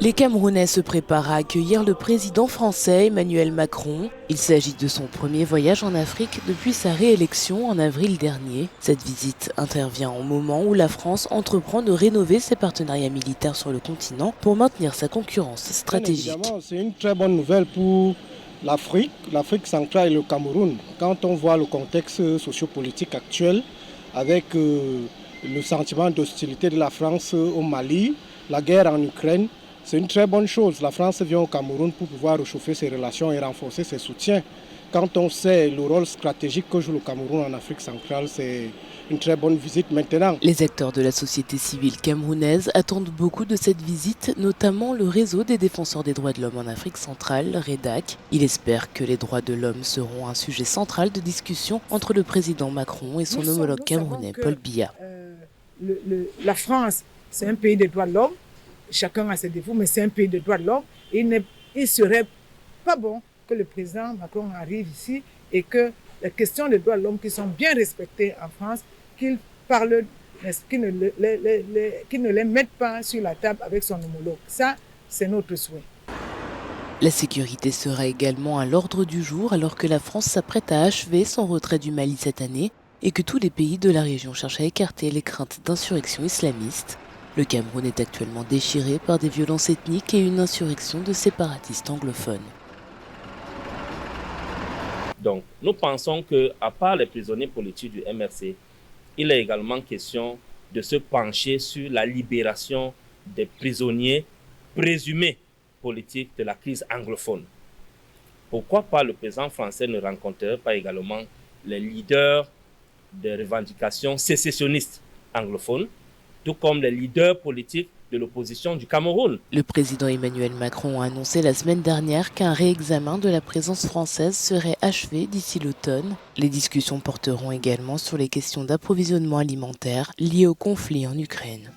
Les Camerounais se préparent à accueillir le président français Emmanuel Macron. Il s'agit de son premier voyage en Afrique depuis sa réélection en avril dernier. Cette visite intervient au moment où la France entreprend de rénover ses partenariats militaires sur le continent pour maintenir sa concurrence stratégique. C'est une très bonne nouvelle pour l'Afrique centrale et le Cameroun. Quand on voit le contexte sociopolitique actuel avec le sentiment d'hostilité de la France au Mali, la guerre en Ukraine, c'est une très bonne chose. La France vient au Cameroun pour pouvoir réchauffer ses relations et renforcer ses soutiens. Quand on sait le rôle stratégique que joue le Cameroun en Afrique centrale, c'est une très bonne visite maintenant. Les acteurs de la société civile camerounaise attendent beaucoup de cette visite, notamment le réseau des défenseurs des droits de l'homme en Afrique centrale, REDAC. Il espère que les droits de l'homme seront un sujet central de discussion entre le président Macron et son homologue camerounais Paul Biya. La France, c'est un pays des droits de l'homme. Chacun a ses défauts, mais c'est un pays de droits de l'homme. Il ne serait pas bon que le président Macron arrive ici et que les questions des droits de l'homme qui sont bien respectées en France, qu'il ne les mette pas sur la table avec son homologue. Ça, c'est notre souhait. La sécurité sera également à l'ordre du jour alors que la France s'apprête à achever son retrait du Mali cette année et que tous les pays de la région cherchent à écarter les craintes d'insurrection islamiste. Le Cameroun est actuellement déchiré par des violences ethniques et une insurrection de séparatistes anglophones. Donc, nous pensons qu'à part les prisonniers politiques du MRC, il est également question de se pencher sur la libération des prisonniers présumés politiques de la crise anglophone. Pourquoi pas le président français ne rencontrerait pas également les leaders des revendications sécessionnistes anglophones, tout comme les leaders politiques de l'opposition du Cameroun. Le président Emmanuel Macron a annoncé la semaine dernière qu'un réexamen de la présence française serait achevé d'ici l'automne. Les discussions porteront également sur les questions d'approvisionnement alimentaire liées au conflit en Ukraine.